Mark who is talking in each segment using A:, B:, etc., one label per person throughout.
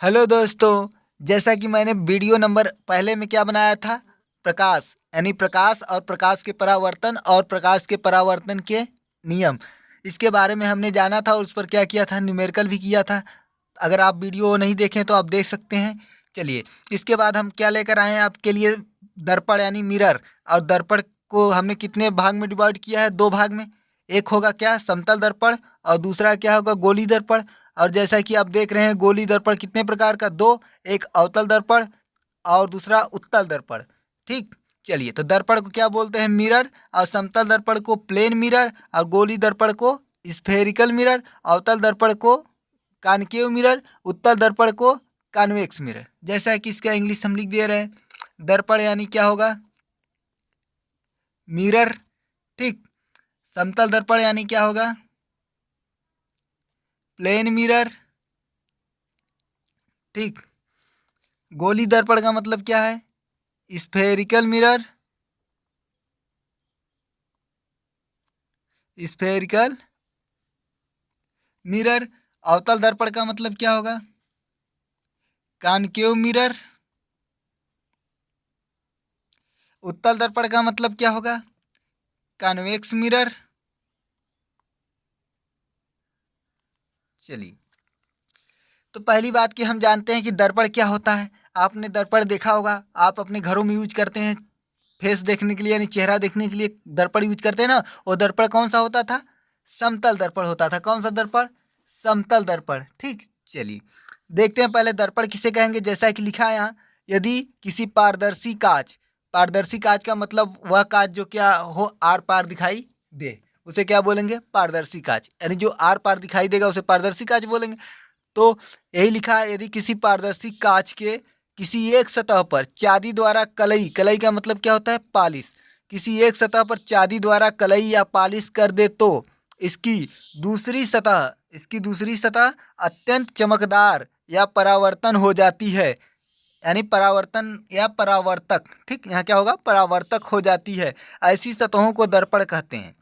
A: Hello दोस्तों। जैसा कि मैंने वीडियो नंबर पहले में क्या बनाया था, प्रकाश यानी प्रकाश और प्रकाश के परावर्तन और प्रकाश के परावर्तन के नियम, इसके बारे में हमने जाना था और उस पर क्या किया था, न्यूमेरिकल भी किया था। अगर आप वीडियो नहीं देखें तो आप देख सकते हैं। चलिए, इसके बाद हम क्या लेकर आए हैं आपके लिए, दर्पण यानी मिरर। और दर्पण को हमने कितने भाग में डिवाइड किया है, दो भाग में। एक होगा क्या, समतल दर्पण, और दूसरा क्या होगा, गोली दर्पण। और जैसा कि आप देख रहे हैं, गोली दर्पण कितने प्रकार का, दो, एक अवतल दर्पण और दूसरा उत्तल दर्पण। ठीक। चलिए, तो दर्पण को क्या बोलते हैं, मिरर। और समतल दर्पण को प्लेन मिरर, और गोली दर्पण को स्फेरिकल मिरर, अवतल दर्पण को कॉनकेव मिरर, उत्तल दर्पण को कॉन्वेक्स मिरर। जैसा कि इसका इंग्लिश हम लिख दे रहे हैं, दर्पण यानी क्या होगा, मिरर। ठीक। समतल दर्पण यानी क्या होगा, प्लेन मिरर। ठीक। गोली दर्पण का मतलब क्या है, स्फेरिकल मिरर। Spherical mirror. अवतल दर्पण का मतलब क्या होगा, कॉनकेव मिरर। उत्तल दर्पण का मतलब क्या होगा, कॉन्वेक्स मिरर। चलिए, तो पहली बात कि हम जानते हैं कि दर्पण क्या होता है। आपने दर्पण देखा होगा, आप अपने घरों में यूज करते हैं फेस देखने के लिए, यानी चेहरा देखने के लिए दर्पण यूज करते हैं ना। वो दर्पण कौन सा होता था, समतल दर्पण होता था। कौन सा दर्पण, समतल दर्पण। ठीक। चलिए, देखते हैं पहले दर्पण किसे कहेंगे। जैसा कि लिखा है यहाँ, यदि किसी पारदर्शी कांच, पारदर्शी कांच का मतलब वह कांच जो क्या हो, आर पार दिखाई दे, उसे क्या बोलेंगे, पारदर्शी कांच। यानी जो आर पार दिखाई देगा उसे पारदर्शी कांच बोलेंगे। तो यही लिखा है, यदि किसी पारदर्शी कांच के किसी एक सतह पर चांदी द्वारा कलई, कलई का मतलब क्या होता है, पालिश, किसी एक सतह पर चांदी द्वारा कलई या पालिश कर दे तो इसकी दूसरी सतह, इसकी दूसरी सतह अत्यंत चमकदार या परावर्तन हो जाती है। यानी परावर्तन या परावर्तक। ठीक, यहाँ क्या होगा, परावर्तक हो जाती है। ऐसी सतहों को दर्पण कहते हैं।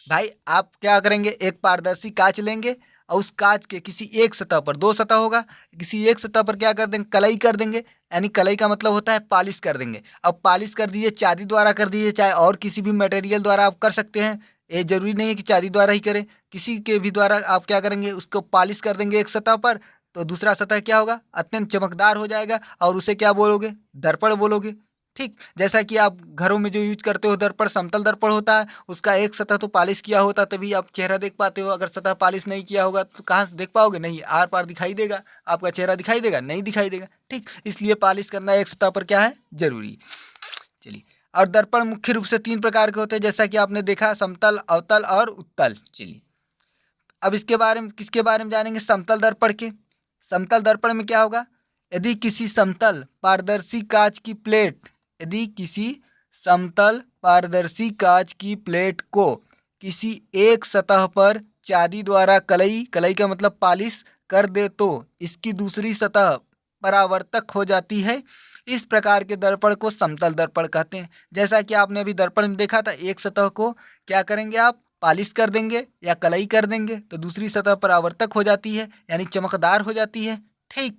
A: भाई आप क्या करेंगे, एक पारदर्शी कांच लेंगे और उस कांच के किसी एक सतह पर, दो सतह होगा, किसी एक सतह पर क्या कर देंगे, कलई कर देंगे। यानी कलई का मतलब होता है पॉलिश कर देंगे। अब पॉलिश कर दीजिए, चांदी द्वारा कर दीजिए, चाहे और किसी भी मटेरियल द्वारा आप कर सकते हैं। ये जरूरी नहीं है कि चांदी द्वारा ही करें, किसी के भी द्वारा आप क्या करेंगे, उसको पॉलिश कर देंगे एक सतह पर। तो दूसरा सतह क्या होगा, अत्यंत चमकदार हो जाएगा और उसे क्या बोलोगे, दर्पण बोलोगे। ठीक। जैसा कि आप घरों में जो यूज करते हो दर्पण, समतल दर्पण होता है, उसका एक सतह तो पॉलिश किया होता तभी आप चेहरा देख पाते हो। अगर सतह पॉलिश नहीं किया होगा तो कहाँ से देख पाओगे, नहीं, आर पार दिखाई देगा, आपका चेहरा दिखाई देगा, नहीं दिखाई देगा। ठीक, इसलिए पॉलिश करना एक सतह पर क्या है, जरूरी। चलिए, और दर्पण मुख्य रूप से तीन प्रकार के होते हैं, जैसा कि आपने देखा, समतल, अवतल और उत्तल। चलिए, अब इसके बारे में, किसके बारे में जानेंगे, समतल दर्पण के। समतल दर्पण में क्या होगा, यदि किसी समतल पारदर्शी कांच की प्लेट, यदि किसी समतल पारदर्शी कांच की प्लेट को किसी एक सतह पर चांदी द्वारा कलई, कलई का मतलब पॉलिश कर दे तो इसकी दूसरी सतह परावर्तक हो जाती है। इस प्रकार के दर्पण को समतल दर्पण कहते हैं। जैसा कि आपने अभी दर्पण में देखा था, एक सतह को क्या करेंगे आप, पॉलिश कर देंगे या कलई कर देंगे तो दूसरी सतह परावर्तक हो जाती है, यानी चमकदार हो जाती है। ठीक।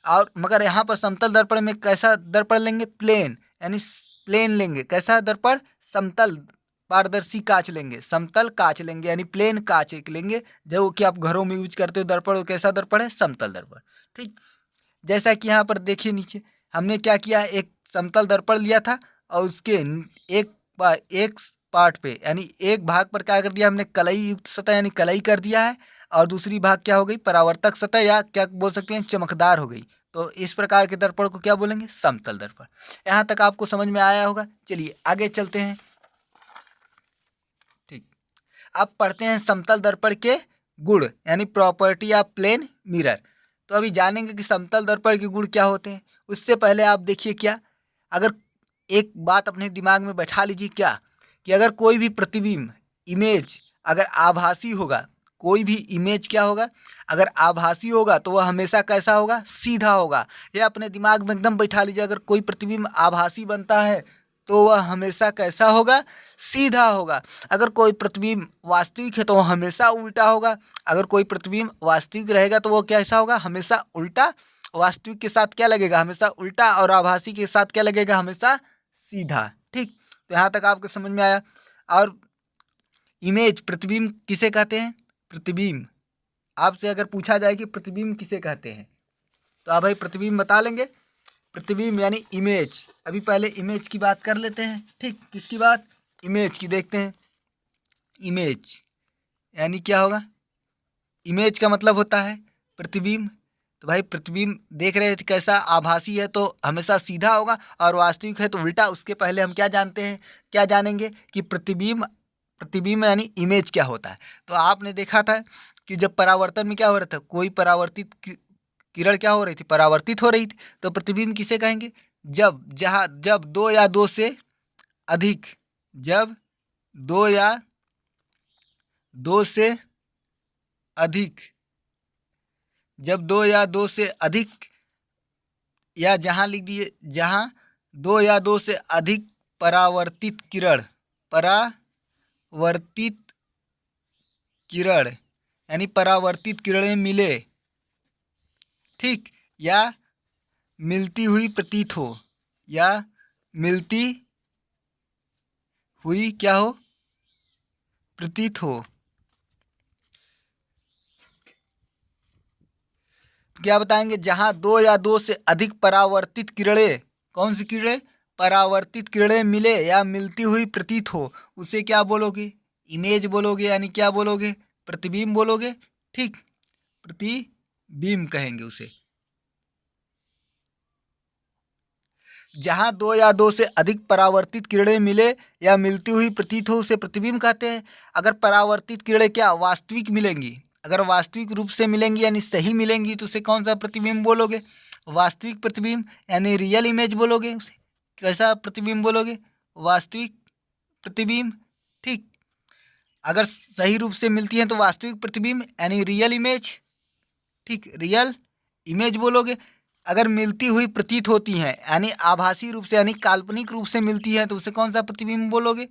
A: और मगर यहाँ पर समतल दर्पण में कैसा दर्पण लेंगे, प्लेन, यानी प्लेन लेंगे। कैसा दर्पण, समतल पारदर्शी कांच लेंगे, समतल कांच लेंगे, यानी प्लेन कांच एक लेंगे, जो कि आप घरों में यूज करते हो दर्पण। वो कैसा दर्पण है, समतल दर्पण। ठीक। जैसा कि यहाँ पर देखिए नीचे, हमने क्या किया, एक समतल दर्पण लिया था और उसके एक एक पार्ट पे, यानी एक भाग पर क्या कर दिया हमने, कलई युक्त सतह यानी कलई कर दिया है। और दूसरी भाग क्या हो गई, परावर्तक सतह, या क्या बोल सकते हैं, चमकदार हो गई। तो इस प्रकार के दर्पण को क्या बोलेंगे, समतल दर्पण। यहाँ तक आपको समझ में आया होगा। चलिए आगे चलते हैं। ठीक। अब पढ़ते हैं समतल दर्पण के गुण, यानी प्रॉपर्टी ऑफ प्लेन मिरर। तो अभी जानेंगे कि समतल दर्पण के गुण क्या होते हैं। उससे पहले आप देखिए, क्या, अगर एक बात अपने दिमाग में बैठा लीजिए, क्या, कि अगर कोई भी प्रतिबिंब, इमेज अगर आभासी होगा, कोई भी इमेज क्या होगा, अगर आभासी होगा तो वह हमेशा कैसा होगा, सीधा होगा। यह अपने दिमाग में एकदम बैठा लीजिए, अगर कोई प्रतिबिंब आभासी बनता है तो वह हमेशा कैसा होगा, सीधा होगा। अगर कोई प्रतिबिंब वास्तविक है तो वह हमेशा उल्टा होगा। अगर कोई प्रतिबिंब वास्तविक रहेगा तो वो कैसा होगा, हमेशा उल्टा वास्तविक के साथ क्या लगेगा, हमेशा उल्टा, और आभासी के साथ क्या लगेगा, हमेशा सीधा। ठीक, तो यहाँ तक आपको समझ में आया। और इमेज, प्रतिबिंब किसे कहते हैं? प्रतिबिंब, आपसे अगर पूछा जाए कि प्रतिबिंब किसे कहते हैं तो आप भाई प्रतिबिंब बता लेंगे। प्रतिबिंब यानी इमेज। अभी पहले इमेज की बात कर लेते हैं। ठीक, किसकी बात? इमेज की। देखते हैं इमेज यानी क्या होगा। इमेज का मतलब होता है प्रतिबिंब। तो भाई प्रतिबिंब देख रहे थे कैसा, आभासी है तो हमेशा सीधा होगा, और वास्तविक है तो उल्टा। उसके पहले हम क्या जानते हैं, क्या जानेंगे कि प्रतिबिंब, प्रतिबिंब यानी इमेज क्या होता है। तो आपने देखा था कि जब परावर्तन में क्या हो रहा था, कोई परावर्तित किरण क्या हो रही थी, परावर्तित हो रही थी। तो प्रतिबिंब किसे कहेंगे? जब दो या दो से अधिक, जब दो या दो से अधिक, जब दो या दो से अधिक, या जहां लिख दिए, जहां दो या दो से अधिक परावर्तित किरण, परावर्तित किरण यानी परावर्तित किरणें मिले, ठीक, या मिलती हुई प्रतीत हो, या मिलती हुई क्या हो, प्रतीत हो। क्या बताएंगे? जहां दो या दो से अधिक परावर्तित किरणें, कौन सी किरणें? परावर्तित किरणें मिले या मिलती हुई प्रतीत हो, उसे क्या बोलोगे? इमेज बोलोगे, यानी क्या बोलोगे? प्रतिबिंब बोलोगे। ठीक, प्रतिबिंब कहेंगे उसे। जहां दो या दो से अधिक परावर्तित किरणें मिले या मिलती हुई प्रतीत हो उसे प्रतिबिंब कहते हैं। अगर परावर्तित किरणें क्या वास्तविक मिलेंगी, अगर वास्तविक रूप से मिलेंगी यानी सही मिलेंगी तो उसे कौन सा प्रतिबिंब बोलोगे? वास्तविक प्रतिबिंब यानी रियल इमेज बोलोगे उसे। कैसा प्रतिबिंब बोलोगे? वास्तविक प्रतिबिंब। ठीक, अगर सही रूप से मिलती है तो वास्तविक प्रतिबिंब यानी रियल इमेज। ठीक, रियल इमेज बोलोगे। अगर मिलती हुई प्रतीत होती हैं यानी आभासी रूप से, यानी काल्पनिक रूप से मिलती है तो उसे कौन सा प्रतिबिंब बोलोगे?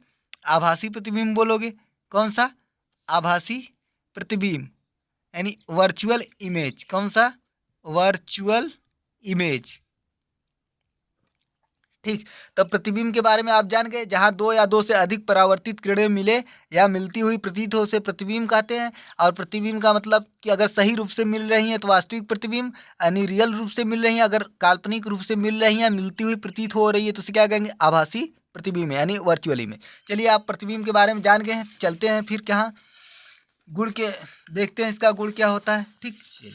A: आभासी प्रतिबिंब बोलोगे। कौन सा? आभासी प्रतिबिंब यानी वर्चुअल इमेज। कौन सा? Virtual image. ठीक, तो प्रतिबिंब के बारे में आप जान गए। जहां दो या दो से अधिक परावर्तित किरणें मिले या मिलती हुई प्रतीत हो उसे प्रतिबिंब कहते हैं। और प्रतिबिंब का मतलब कि अगर सही रूप से मिल रही हैं तो वास्तविक प्रतिबिंब यानी रियल रूप से मिल रही हैं, अगर काल्पनिक रूप से मिल रही हैं, मिलती हुई प्रतीत हो रही है तो उसे क्या कहेंगे? आभासी प्रतिबिंब यानी वर्चुअल इमेज। चलिए, आप प्रतिबिंब के बारे में जान गए हैं, चलते हैं फिर क्या गुण के, देखते हैं इसका गुण क्या होता है। ठीक, चलिए,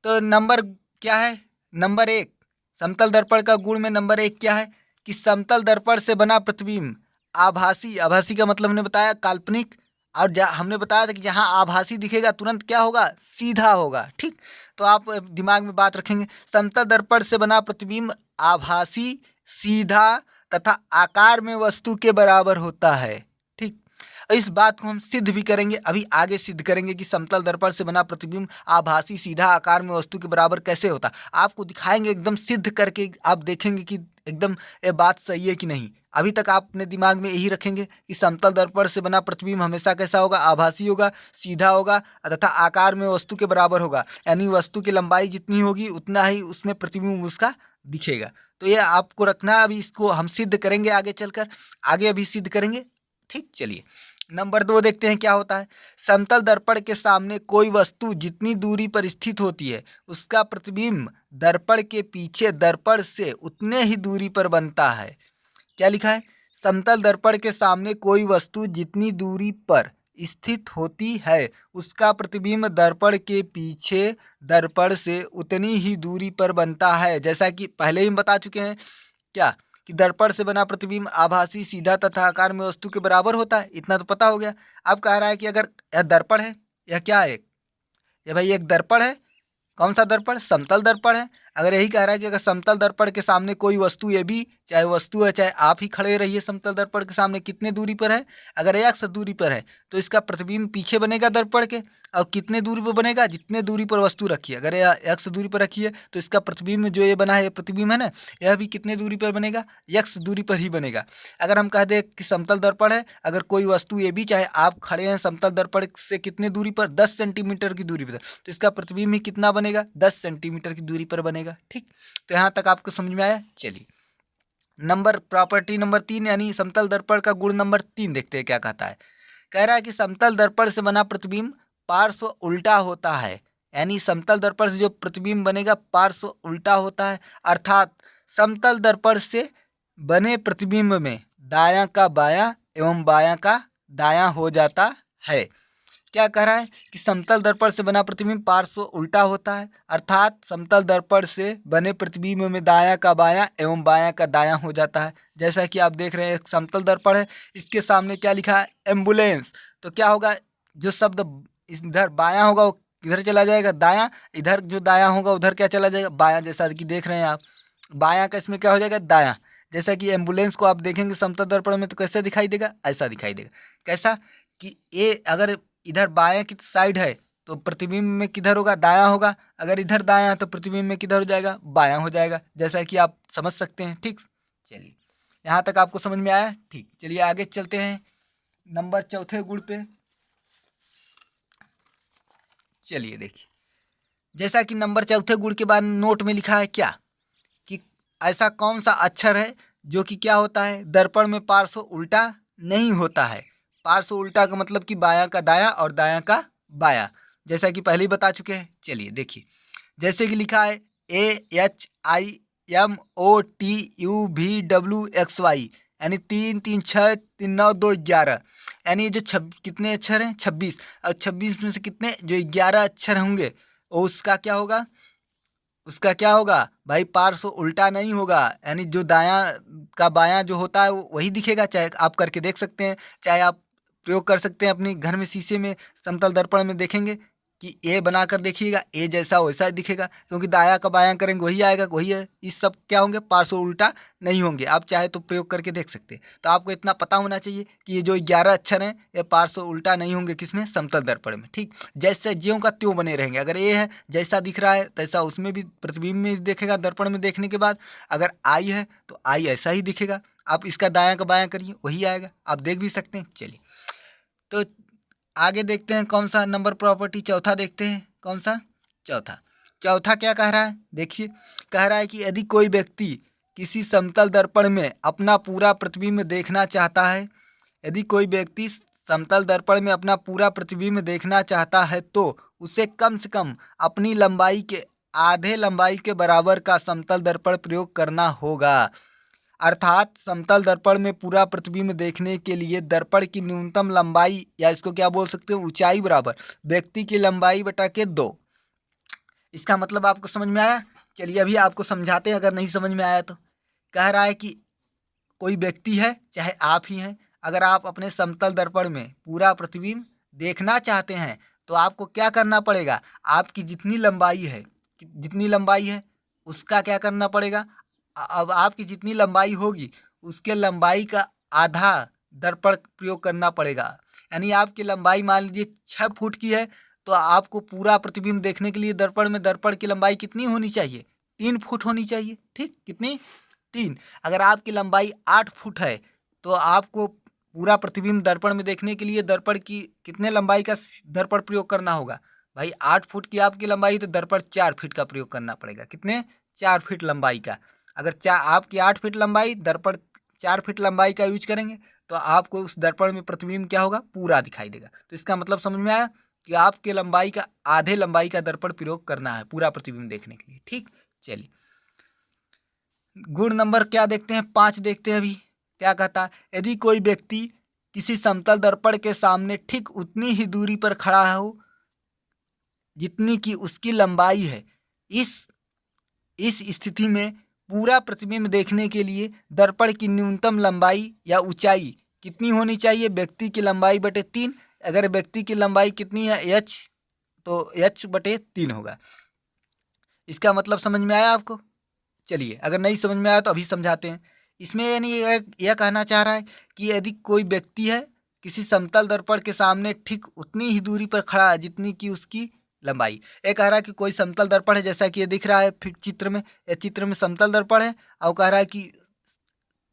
A: तो नंबर क्या है? नंबर एक, समतल दर्पण का गुण में नंबर एक क्या है कि समतल दर्पण से बना प्रतिबिंब आभासी, आभासी का मतलब हमने बताया काल्पनिक, और हमने बताया था कि जहां आभासी दिखेगा तुरंत क्या होगा? सीधा होगा। ठीक, तो आप दिमाग में बात रखेंगे, समतल दर्पण से बना प्रतिबिंब आभासी, सीधा तथा आकार में वस्तु के बराबर होता है। ठीक, इस बात को हम सिद्ध भी करेंगे, अभी आगे सिद्ध करेंगे कि समतल दर्पण से बना प्रतिबिंब आभासी, सीधा, आकार में वस्तु के बराबर कैसे होता। आपको दिखाएंगे एकदम सिद्ध करके, आप देखेंगे कि एकदम ये बात सही है कि नहीं। अभी तक आप अपने दिमाग में यही रखेंगे कि समतल दर्पण से बना प्रतिबिंब हमेशा कैसा होगा? आभासी होगा, सीधा होगा तथा आकार में वस्तु के बराबर होगा, यानी वस्तु की लंबाई जितनी होगी उतना ही उसमें प्रतिबिंब उसका दिखेगा। तो ये आपको रखना है, अभी इसको हम सिद्ध करेंगे आगे चलकर, आगे अभी सिद्ध करेंगे। ठीक, चलिए नंबर दो देखते हैं क्या होता है। समतल दर्पण के सामने कोई वस्तु जितनी दूरी पर स्थित होती है उसका प्रतिबिंब दर्पण के पीछे दर्पण से उतने ही दूरी पर बनता है। क्या लिखा है? समतल दर्पण के सामने कोई वस्तु जितनी दूरी पर स्थित होती है उसका प्रतिबिंब दर्पण के पीछे दर्पण से उतनी ही दूरी पर बनता है। जैसा कि पहले ही हम बता चुके हैं क्या, कि दर्पण से बना प्रतिबिंब आभासी, सीधा तथा आकार में वस्तु के बराबर होता है। इतना तो पता हो गया। अब कह रहा है कि अगर यह दर्पण है, यह क्या है? यह भाई एक दर्पण है, कौन सा दर्पण? समतल दर्पण है। अगर यही कह रहा है कि अगर समतल दर्पण के सामने कोई वस्तु ए बी, चाहे वस्तु है चाहे आप ही खड़े रहिए समतल दर्पण के सामने, कितने दूरी पर है? अगर x दूरी पर है तो इसका प्रतिबिंब पीछे बनेगा दर्पण के, और कितने दूरी पर बनेगा? जितने दूरी पर वस्तु रखी है। अगर x दूरी पर रखी है तो इसका प्रतिबिंब जो ये बना है, ये प्रतिबिंब है ना, यह भी कितने दूरी पर बनेगा? x दूरी पर ही बनेगा। अगर हम कह दें कि समतल दर्पण है, अगर कोई वस्तु ए बी, चाहे आप खड़े हैं समतल दर्पण से कितने दूरी पर? 10 सेंटीमीटर की दूरी पर, तो इसका प्रतिबिंब ही कितना बनेगा? 10 सेंटीमीटर की दूरी पर बनेगा। ठीक, तो यहाँ तक आपको समझ में आया। चलिए प्रॉपर्टी नंबर 3 यानी समतल दर्पण का गुण नंबर 3 देखते हैं क्या कहता है। कह रहा है कि समतल दर्पण से बना प्रतिबिंब पार्श्व उल्टा होता है, यानी समतल दर्पण से जो प्रतिबिंब बनेगा पार्श्व उल्टा होता है, अर्थात समतल दर्पण से बने प्रतिबिंब में दायां का बायां एवं बायां का दायां हो जाता है। क्या कह रहा है कि समतल दर्पण से बना प्रतिबिंब पार्श्व उल्टा होता है, अर्थात समतल दर्पण से बने प्रतिबिंब में दायां का बायां एवं बायां का दायां हो जाता है। जैसा कि आप देख रहे हैं एक समतल दर्पण है, इसके सामने क्या लिखा है? एम्बुलेंस। तो क्या होगा? जो शब्द इधर बायां होगा वो किधर चला जाएगा? दायां। इधर जो दायां होगा उधर क्या चला जाएगा? बायां। जैसा कि देख रहे हैं आप, बायां का इसमें क्या हो जाएगा? दायां। जैसा कि एम्बुलेंस को आप देखेंगे समतल दर्पण में तो कैसे दिखाई देगा? ऐसा दिखाई देगा। कैसा कि ए अगर इधर बाएं की साइड है तो प्रतिबिंब में किधर होगा? दायां होगा। अगर इधर दायां है तो प्रतिबिंब में किधर हो जाएगा? बायां हो जाएगा। जैसा कि आप समझ सकते हैं। ठीक, चलिए यहाँ तक आपको समझ में आया। ठीक, चलिए आगे चलते हैं नंबर चौथे गुण पे। चलिए देखिए, जैसा कि नंबर चौथे गुण के बाद नोट में लिखा है क्या कि ऐसा कौन सा अक्षर है जो कि क्या होता है? दर्पण में पार्श्व उल्टा नहीं होता है। पार्श्व उल्टा का मतलब कि बायां का दायां और दायां का बायां, जैसा कि पहले ही बता चुके हैं। चलिए देखिए, जैसे कि लिखा है AHIMOTUVWXY, यानी 3 3 6 3 9 2 11, यानी ये जो कितने अक्षर हैं? 26। और 26 में से कितने जो 11 अक्षर होंगे वो उसका क्या होगा? उसका क्या होगा भाई? पार्श्व उल्टा नहीं होगा, यानी जो दायां का बायां जो होता है वही दिखेगा। चाहे आप करके देख सकते हैं, चाहे आप प्रयोग कर सकते हैं अपने घर में, शीशे में समतल दर्पण में देखेंगे कि ए बनाकर देखिएगा, ए जैसा वैसा ही दिखेगा, क्योंकि दायां का बायां करेंगे वही आएगा, वही है। इस सब क्या होंगे? पार्श्व उल्टा नहीं होंगे। आप चाहे तो प्रयोग करके देख सकते हैं। तो आपको इतना पता होना चाहिए कि ये जो 11 अक्षर हैं ये पार्श्व उल्टा नहीं होंगे। किसमें? समतल दर्पण में। ठीक, जैसे ज्यों का त्यों बने रहेंगे। अगर ए है जैसा दिख रहा है तैसा उसमें भी प्रतिबिंब में दिखेगा दर्पण में देखने के बाद। अगर आई है तो आई ऐसा ही दिखेगा। आप इसका दायां का बायां करिए वही आएगा, आप देख भी सकते हैं। चलिए तो आगे देखते हैं कौन सा नंबर प्रॉपर्टी, चौथा देखते हैं। कौन सा? चौथा। चौथा क्या कह रहा है? देखिए, कह रहा है कि यदि कोई व्यक्ति किसी समतल दर्पण में अपना पूरा प्रतिबिंब देखना चाहता है, यदि कोई व्यक्ति समतल दर्पण में अपना पूरा प्रतिबिंब देखना चाहता है तो उसे कम से कम अपनी लंबाई के आधे लंबाई के बराबर का समतल दर्पण प्रयोग करना होगा। अर्थात समतल दर्पण में पूरा प्रतिबिंब देखने के लिए दर्पण की न्यूनतम लंबाई, या इसको क्या बोल सकते हो, ऊंचाई बराबर व्यक्ति की लंबाई बटा के 2। इसका मतलब आपको समझ में आया? चलिए अभी आपको समझाते हैं अगर नहीं समझ में आया तो। कह रहा है कि कोई व्यक्ति है चाहे आप ही हैं, अगर आप अपने समतल दर्पण में पूरा प्रतिबिंब देखना चाहते हैं तो आपको क्या करना पड़ेगा? आपकी जितनी लंबाई है उसका क्या करना पड़ेगा? अब आपकी जितनी लंबाई होगी उसके लंबाई का आधा दर्पण प्रयोग करना पड़ेगा। यानी आपकी लंबाई मान लीजिए 6 फुट की है तो आपको पूरा प्रतिबिंब देखने के लिए दर्पण की लंबाई कितनी होनी चाहिए? 3 फुट होनी चाहिए। ठीक, कितनी? 3। अगर आपकी लंबाई 8 फुट है तो आपको पूरा प्रतिबिंब दर्पण में देखने के लिए दर्पण की कितने लंबाई का दर्पण प्रयोग करना होगा? भाई 8 फुट की आपकी लंबाई तो दर्पण 4 फीट का प्रयोग करना पड़ेगा। कितने? 4 फीट लंबाई का। अगर आपकी 8 फीट लंबाई, दर्पण 4 फीट लंबाई का यूज करेंगे तो आपको उस दर्पण में प्रतिबिंब क्या होगा? पूरा दिखाई देगा। तो इसका मतलब समझ में आया कि आपके लंबाई का आधे लंबाई का दर्पण प्रयोग करना है पूरा प्रतिबिंब देखने के लिए। ठीक, चलिए गुण नंबर क्या देखते हैं? 5 देखते हैं अभी। क्या कहता है? यदि कोई व्यक्ति किसी समतल दर्पण के सामने ठीक उतनी ही दूरी पर खड़ा हो जितनी की उसकी लंबाई है, इस स्थिति में पूरा प्रतिबिंब देखने के लिए दर्पण की न्यूनतम लंबाई या ऊंचाई कितनी होनी चाहिए? व्यक्ति की लंबाई बटे 3। अगर व्यक्ति की लंबाई कितनी है? h, तो h बटे 3 होगा। इसका मतलब समझ में आया आपको? चलिए, अगर नहीं समझ में आया तो अभी समझाते हैं। इसमें यानी यह कहना चाह रहा है कि यदि कोई व्यक्ति है किसी समतल दर्पण के सामने ठीक उतनी ही दूरी पर खड़ा है जितनी कि उसकी लंबाई। ये कह रहा है कि कोई समतल दर्पण है, जैसा कि ये दिख रहा है फिर चित्र में, ये चित्र में समतल दर्पण है और कह रहा है कि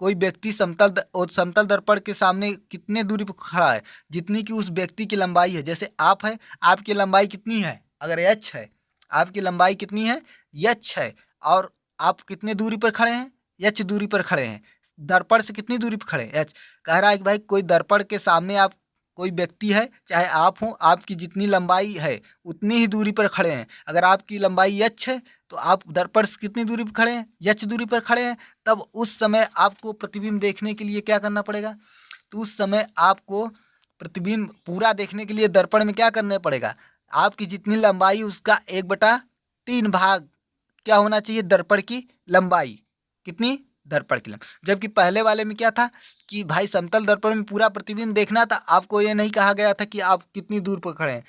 A: कोई व्यक्ति समतल दर्पण के सामने कितने दूरी पर खड़ा है जितनी कि उस व्यक्ति की लंबाई है। जैसे आप है, आपकी लंबाई कितनी है, अगर एच है, आपकी लंबाई कितनी है, एच है, और आप कितने दूरी पर खड़े हैं, एच दूरी पर खड़े हैं। दर्पण से कितनी दूरी पर खड़े हैं, एच। कह रहा है कि भाई कोई दर्पण के सामने आप कोई व्यक्ति है, चाहे आप हो, आपकी जितनी लंबाई है उतनी ही दूरी पर खड़े हैं। अगर आपकी लंबाई एच है तो आप दर्पण से कितनी दूरी पर खड़े हैं, एच दूरी पर खड़े हैं। तब उस समय आपको प्रतिबिंब देखने के लिए क्या करना पड़ेगा, तो उस समय आपको प्रतिबिंब पूरा देखने के लिए दर्पण में क्या करना पड़ेगा, आपकी जितनी लंबाई उसका 1/3 भाग क्या होना चाहिए, दर्पण की लंबाई। कितनी, दर्पण की लंबाई। जबकि पहले वाले में क्या था कि भाई समतल दर्पण में पूरा प्रतिबिंब देखना था, आपको ये नहीं कहा गया था कि आप कितनी दूर पर खड़े हैं,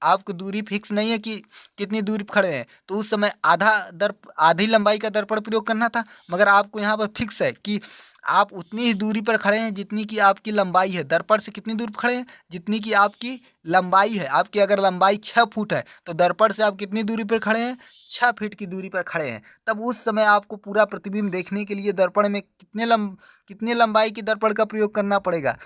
A: आपको दूरी फिक्स नहीं है कि कितनी दूरी पर खड़े हैं, तो उस समय आधी लंबाई का दर्पण प्रयोग करना था। मगर आपको यहाँ पर फिक्स है कि आप उतनी ही दूरी पर खड़े हैं जितनी कि आपकी लंबाई है। दर्पण से कितनी दूर पर खड़े हैं, जितनी कि आपकी लंबाई है। आपकी अगर लंबाई 6 फुट है तो दर्पण से आप कितनी दूरी पर खड़े हैं, 6 फीट की दूरी पर खड़े हैं। तब उस समय आपको पूरा प्रतिबिंब देखने के लिए दर्पण में कितने लंबाई की दर्पण का प्रयोग करना पड़ेगा,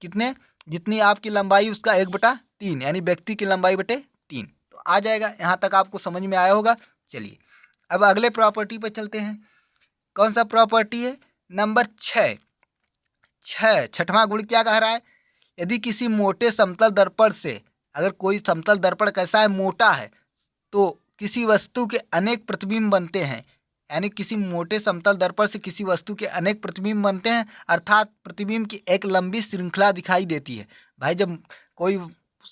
A: कितने, जितनी आपकी लंबाई उसका 1/3, यानी व्यक्ति की लंबाई बटे 3। तो आ जाएगा, यहाँ तक आपको समझ में आया होगा। चलिए अब अगले प्रॉपर्टी पर चलते हैं। कौन सा प्रॉपर्टी है, नंबर 6। छठवां गुण क्या कह रहा है, यदि किसी मोटे समतल दर्पण से, अगर कोई समतल दर्पण कैसा है, मोटा है, तो किसी वस्तु के अनेक प्रतिबिंब बनते हैं। यानी किसी मोटे समतल दर्पण से किसी वस्तु के अनेक प्रतिबिंब बनते हैं, अर्थात प्रतिबिंब की एक लंबी श्रृंखला दिखाई देती है। भाई जब कोई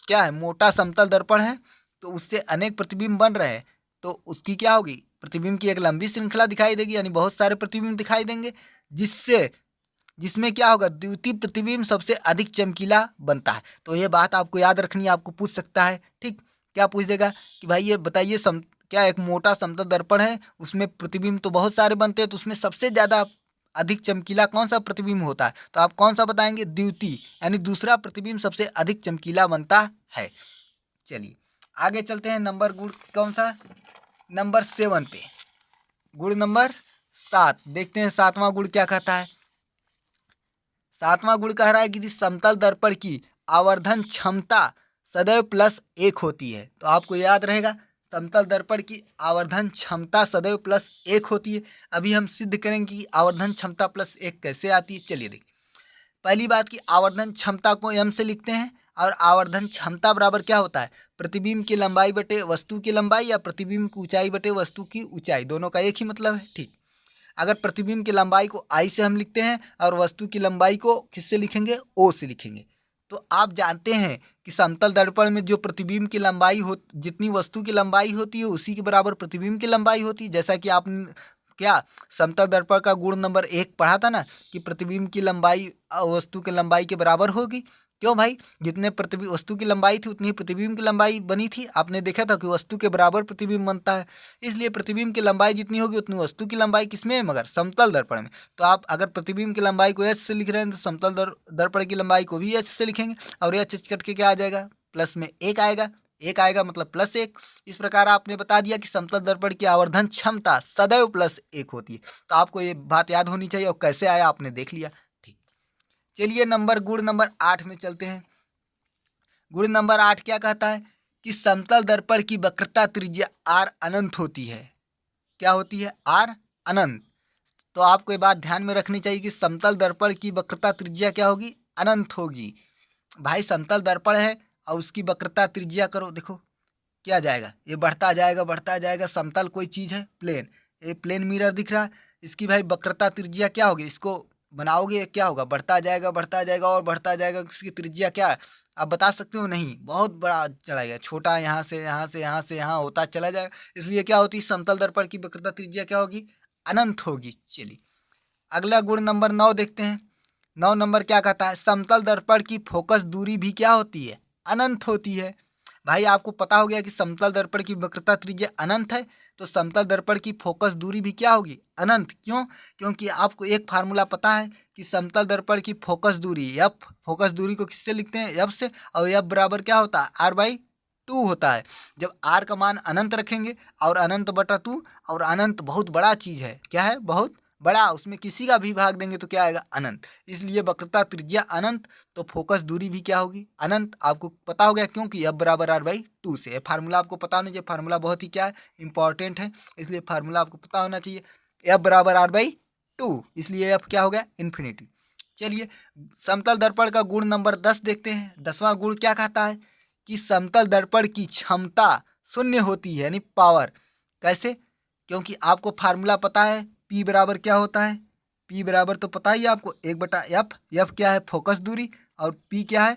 A: क्या है, मोटा समतल दर्पण है तो उससे अनेक प्रतिबिंब बन रहे हैं, तो उसकी क्या होगी, प्रतिबिंब की एक लंबी श्रृंखला दिखाई देगी, यानी बहुत सारे प्रतिबिंब दिखाई देंगे, जिसमें क्या होगा, द्वितीय प्रतिबिंब सबसे अधिक चमकीला बनता है। तो ये बात आपको याद रखनी है, आपको पूछ सकता है। ठीक, क्या पूछ देगा कि भाई ये बताइए, क्या एक मोटा समतल दर्पण है, उसमें प्रतिबिंब तो बहुत सारे बनते हैं, तो उसमें सबसे ज़्यादा अधिक चमकीला कौन सा प्रतिबिंब होता है, तो आप कौन सा बताएंगे, द्वितीय, यानी दूसरा प्रतिबिंब सबसे अधिक चमकीला बनता है। चलिए आगे चलते हैं, नंबर गुण कौन सा, नंबर 7 पे, गुण नंबर 7 देखते हैं। 7वां गुण क्या कहता है, 7वां गुण कह रहा है कि समतल दर्पण की आवर्धन क्षमता सदैव +1 होती है। तो आपको याद रहेगा, समतल दर्पण की आवर्धन क्षमता सदैव +1 होती है। अभी हम सिद्ध करेंगे कि आवर्धन क्षमता +1 कैसे आती है। चलिए देखिए, पहली बात की आवर्धन क्षमता को m से लिखते हैं, और आवर्धन क्षमता बराबर क्या होता है, प्रतिबिंब की लंबाई बटे वस्तु की लंबाई, या प्रतिबिंब की ऊंचाई बटे वस्तु की ऊंचाई, दोनों का एक ही मतलब है। ठीक, अगर प्रतिबिंब की लंबाई को आई से हम लिखते हैं और वस्तु की लंबाई को किससे लिखेंगे, ओ से लिखेंगे। तो आप जानते हैं कि समतल दर्पण में जो प्रतिबिंब की लंबाई हो, जितनी वस्तु की लंबाई होती है उसी के बराबर प्रतिबिंब की लंबाई होती है। जैसा कि आपने क्या समतल दर्पण का गुण नंबर 1 पढ़ा था ना, कि प्रतिबिंब की लंबाई वस्तु की लंबाई के बराबर होगी। क्यों भाई, जितने प्रतिबिंब वस्तु की लंबाई थी उतनी प्रतिबिंब की लंबाई बनी थी। आपने देखा था कि वस्तु के बराबर प्रतिबिंब बनता है, इसलिए प्रतिबिंब की लंबाई जितनी होगी उतनी वस्तु की लंबाई किसमें है, मगर समतल दर्पण में। तो आप अगर प्रतिबिंब की लंबाई को एच से लिख रहे हैं तो समतल दर्पण की लंबाई को भी एच से लिखेंगे, और एच कट के क्या आ जाएगा, प्लस में 1 आएगा, 1 आएगा मतलब +1। इस प्रकार आपने बता दिया कि समतल दर्पण की आवर्धन क्षमता सदैव +1 होती है। तो आपको ये बात याद होनी चाहिए, और कैसे आया आपने देख लिया। ठीक, चलिए गुण नंबर 8 में चलते हैं। गुण नंबर 8 क्या कहता है कि समतल दर्पण की वक्रता त्रिज्या r अनंत होती है। क्या होती है, r अनंत। तो आपको ये बात ध्यान में रखनी चाहिए कि समतल दर्पण की वक्रता त्रिज्या क्या होगी, अनंत होगी। भाई समतल दर्पण है और उसकी वक्रता त्रिज्या करो, देखो क्या जाएगा, ये बढ़ता जाएगा बढ़ता जाएगा। समतल कोई चीज़ है, प्लेन, ये प्लेन मिरर दिख रहा है, इसकी भाई वक्रता त्रिज्या क्या होगी, इसको बनाओगे क्या होगा, बढ़ता जाएगा बढ़ता जाएगा और बढ़ता जाएगा। इसकी त्रिज्या क्या है, आप बता सकते हो, नहीं, बहुत बड़ा चला गया, छोटा यहाँ से यहाँ से यहाँ से यहाँ होता चला जाएगा। इसलिए क्या होती है, समतल दर्पण की वक्रता त्रिज्या क्या होगी, अनंत होगी। चलिए अगला गुण नंबर 9 देखते हैं। 9 नंबर क्या कहता है, समतल दर्पण की फोकस दूरी भी क्या होती है, अनंत होती है। भाई आपको पता हो गया कि समतल दर्पण की वक्रता त्रिज्या अनंत है, तो समतल दर्पण की फोकस दूरी भी क्या होगी, अनंत। क्यों? क्योंकि आपको एक फार्मूला पता है कि समतल दर्पण की फोकस दूरी एफ, फोकस दूरी को किससे लिखते हैं, एफ से, और एफ बराबर क्या होता है, r/2 होता है। जब r का मान अनंत रखेंगे और अनंत बटा 2, और अनंत बहुत बड़ा चीज है, क्या है, बहुत बड़ा, उसमें किसी का भी भाग देंगे तो क्या आएगा, अनंत। इसलिए वक्रता त्रिज्या अनंत, तो फोकस दूरी भी क्या होगी, अनंत। आपको पता हो गया क्योंकि एफ बराबर r/2 से। फार्मूला आपको पता होना चाहिए, फार्मूला बहुत ही क्या है, इंपॉर्टेंट है, इसलिए फार्मूला आपको पता होना चाहिए। एफ बराबर r/2, इसलिए एफ क्या हो गया, इन्फिनिटी। चलिए समतल दर्पण का गुण नंबर 10 देखते हैं। 10वां गुण क्या कहता है कि समतल दर्पण की क्षमता शून्य होती है, यानी पावर। कैसे? क्योंकि आपको फार्मूला पता है, P बराबर क्या होता है, P बराबर तो पता ही है आपको, 1/f। एफ क्या है, फोकस दूरी, और P क्या है,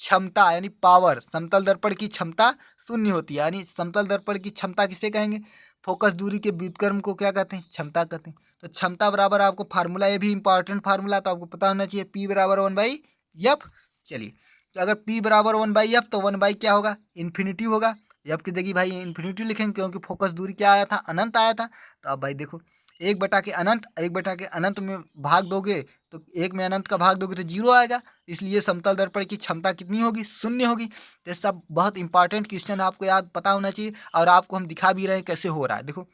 A: क्षमता यानी पावर। समतल दर्पण की क्षमता शून्य होती है, यानी समतल दर्पण की क्षमता किसे कहेंगे, फोकस दूरी के व्युत्क्रम को क्या कहते हैं, क्षमता कहते हैं। तो क्षमता बराबर आपको फार्मूला, ये भी इंपॉर्टेंट फार्मूला, तो आपको पता होना चाहिए, P बराबर 1/f। चलिए, तो अगर P बराबर 1/f तो 1 क्या होगा, इन्फिनिटी होगा। एफ की जगह भाई इन्फिनिटी लिखेंगे, क्योंकि फोकस दूरी क्या आया था, अनंत आया था। तो अब भाई देखो, 1/के अनंत में भाग दोगे तो 1 में अनंत का भाग दोगे तो 0 आएगा। इसलिए समतल दर्पण की क्षमता कितनी होगी, शून्य होगी। तो सब बहुत इंपॉर्टेंट क्वेश्चन आपको याद पता होना चाहिए, और आपको हम दिखा भी रहे हैं कैसे हो रहा है। देखो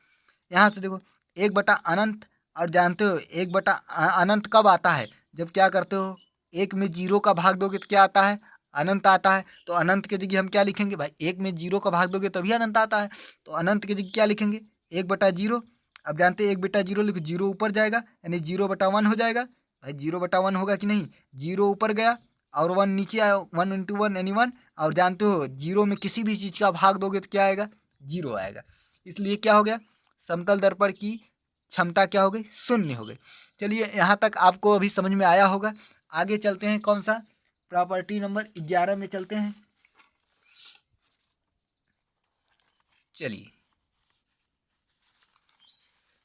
A: यहाँ से देखो, 1/अनंत, और जानते हो 1/अनंत कब आता है, जब क्या करते हो, 1 में 0 का भाग दोगे तो क्या आता है, अनंत आता है। तो अनंत की जगह हम क्या लिखेंगे भाई, 1 में 0 का भाग दोगे तभी अनंत आता है। तो अनंत की जगह क्या लिखेंगे, 1/0। अब जानते हैं 1/0 लिखो, 0 ऊपर जाएगा, यानी 0/1 हो जाएगा। भाई 0/1 होगा कि नहीं, 0 ऊपर गया और 1 नीचे आया, 1 इंटू 1 यानी 1। और जानते हो 0 में किसी भी चीज़ का भाग दोगे तो क्या आएगा, 0 आएगा। इसलिए क्या हो गया, समतल दर्पण की क्षमता क्या हो गई, शून्य हो गई। चलिए यहाँ तक आपको अभी समझ में आया होगा। आगे चलते हैं, कौन सा, प्रॉपर्टी नंबर 11 में चलते हैं। चलिए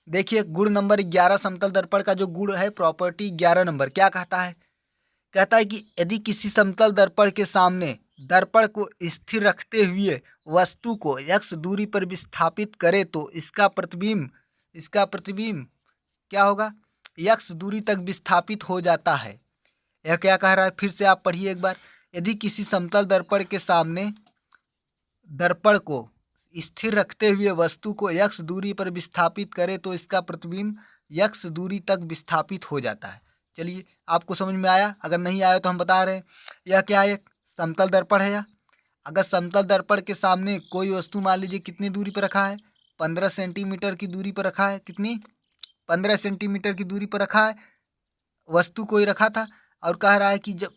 A: देखिए, गुण नंबर 11, समतल दर्पण का जो गुण है, प्रॉपर्टी 11 नंबर क्या कहता है, कहता है कि यदि किसी समतल दर्पण के सामने दर्पण को स्थिर रखते हुए वस्तु को x दूरी पर विस्थापित करे तो इसका प्रतिबिंब क्या होगा, x दूरी तक विस्थापित हो जाता है। यह क्या कह रहा है, फिर से आप पढ़िए एक बार। यदि किसी समतल दर्पण के सामने दर्पण को स्थिर रखते हुए वस्तु को x दूरी पर विस्थापित करे तो इसका प्रतिबिंब x दूरी तक विस्थापित हो जाता है। चलिए आपको समझ में आया, अगर नहीं आया तो हम बता रहे हैं। यह क्या है, एक समतल दर्पण है। यह अगर समतल दर्पण के सामने कोई वस्तु मान लीजिए कितनी दूरी पर रखा है, 15 सेंटीमीटर की दूरी पर रखा है, कितनी, 15 सेंटीमीटर की दूरी पर रखा है, वस्तु कोई रखा था, और कह रहा है कि जब,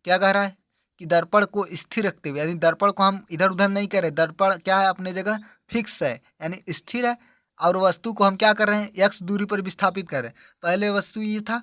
A: क्या कह रहा है कि दर्पण को स्थिर रखते हुए, यानी दर्पण को हम इधर उधर नहीं कर रहे, दर्पण क्या है, अपने जगह फिक्स है, यानी स्थिर है। और वस्तु को हम क्या कर रहे हैं, x दूरी पर विस्थापित कर रहे हैं। पहले वस्तु ये था